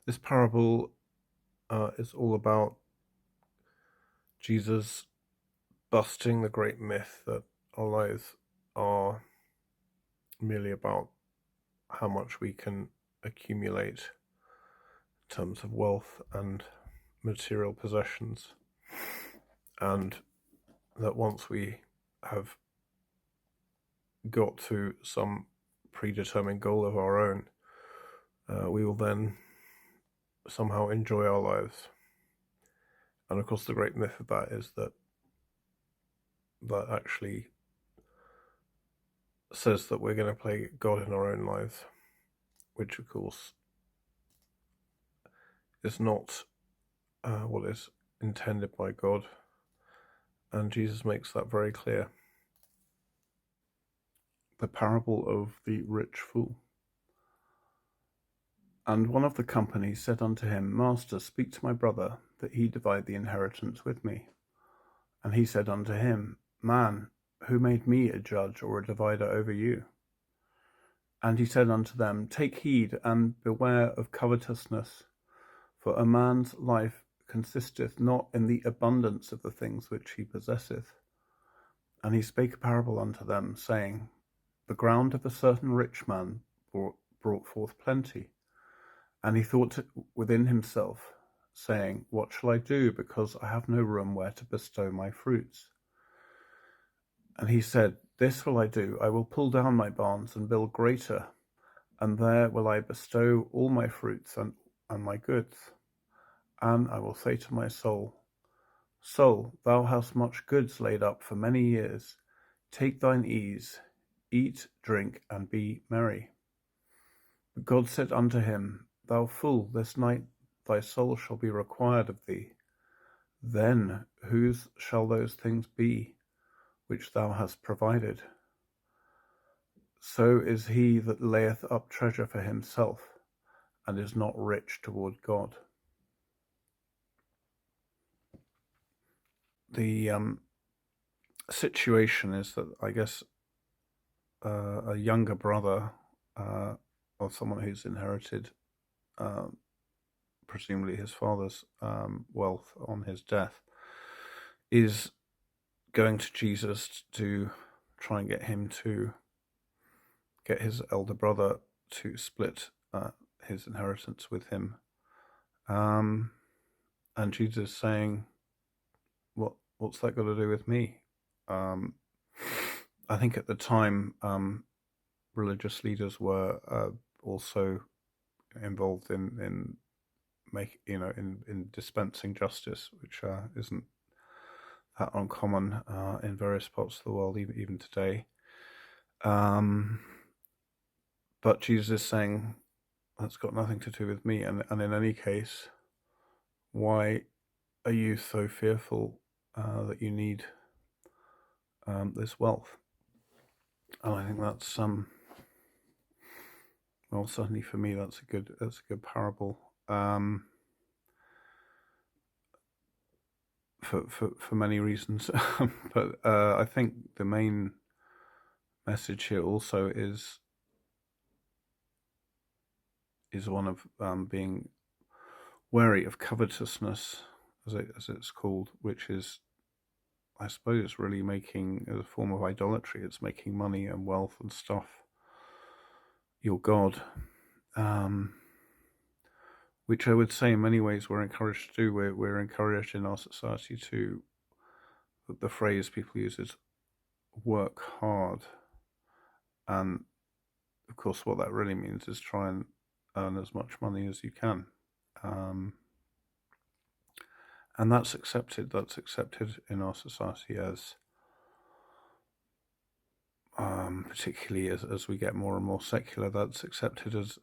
This parable is all about Jesus busting the great myth that our lives are merely about how much we can accumulate in terms of wealth and material possessions, and that once we have got to some predetermined goal of our own, we will then somehow enjoy our lives. And of course, the great myth of that is that actually says that we're going to play God in our own lives, which of course is not what is intended by God, and Jesus makes that very clear. The parable of the rich fool. And one of the company said unto him, Master, speak to my brother, that he divide the inheritance with me. And he said unto him, Man, who made me a judge or a divider over you? And he said unto them, Take heed and beware of covetousness, for a man's life consisteth not in the abundance of the things which he possesseth. And he spake a parable unto them, saying, The ground of a certain rich man brought forth plenty. And he thought within himself, saying, What shall I do, because I have no room where to bestow my fruits? And he said, This will I do, I will pull down my barns and build greater, and there will I bestow all my fruits and my goods. And I will say to my soul, Soul, thou hast much goods laid up for many years. Take thine ease, eat, drink, and be merry. But God said unto him, Thou fool, this night thy soul shall be required of thee. Then whose shall those things be which thou hast provided? So is he that layeth up treasure for himself, and is not rich toward God. The situation is that, I guess, a younger brother or someone who's inherited presumably his father's wealth on his death is going to Jesus to try and get him to get his elder brother to split his inheritance with him. And Jesus is saying, what's that got to do with me? I think at the time, religious leaders were also involved in dispensing justice, which isn't that uncommon in various parts of the world, even today. But Jesus is saying that's got nothing to do with me, and in any case, why are you so fearful that you need this wealth? And I think that's well, certainly for me, that's a good parable. For many reasons, but I think the main message here also is one of being wary of covetousness, as it's called, which is, I suppose, really making, as a form of idolatry, it's making money and wealth and stuff your God, which I would say in many ways we're encouraged to do. We're encouraged in our society to, the phrase people use is work hard, and of course what that really means is try and earn as much money as you can, and that's accepted in our society as particularly as we get more and more secular, that's accepted as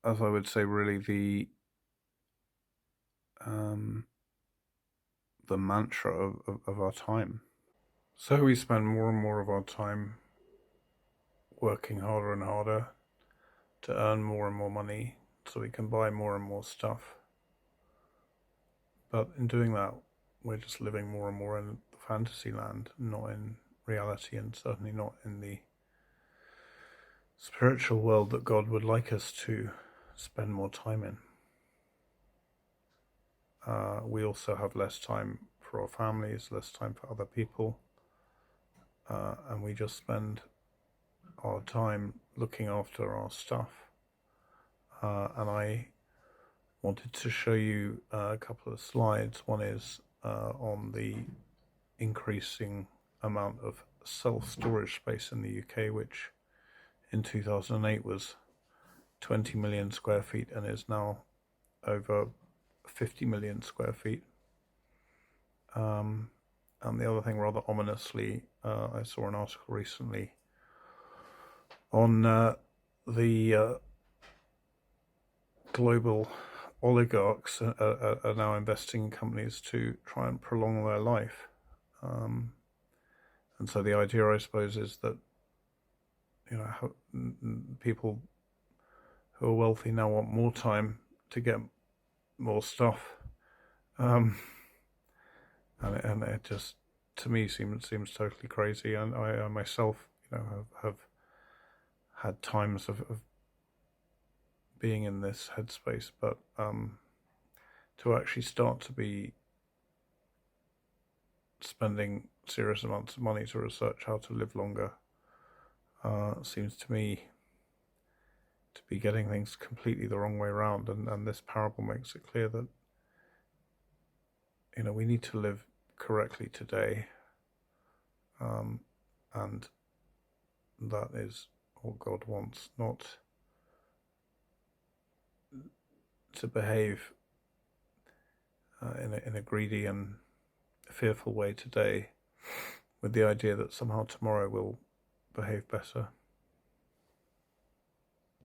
I would say really the mantra of our time. So we spend more and more of our time working harder and harder to earn more and more money so we can buy more and more stuff. But in doing that, we're just living more and more in the fantasy land, not in reality, and certainly not in the spiritual world that God would like us to spend more time in. We also have less time for our families, less time for other people, and we just spend our time looking after our stuff. And I wanted to show you a couple of slides. One is on the increasing amount of self-storage space in the UK, which in 2008 was 20 million square feet and is now over 50 million square feet. And the other thing, rather ominously, I saw an article recently on the global oligarchs are now investing in companies to try and prolong their life. And so the idea, I suppose, is that, you know, people who are wealthy now want more time to get more stuff. And it just, to me, seems totally crazy. And I myself, you know, have had times of being in this headspace, but to actually start to be spending serious amounts of money to research how to live longer seems to me to be getting things completely the wrong way around. And this parable makes it clear that, you know, we need to live correctly today, and that is what God wants, not to behave in a greedy and fearful way today with the idea that somehow tomorrow we'll behave better.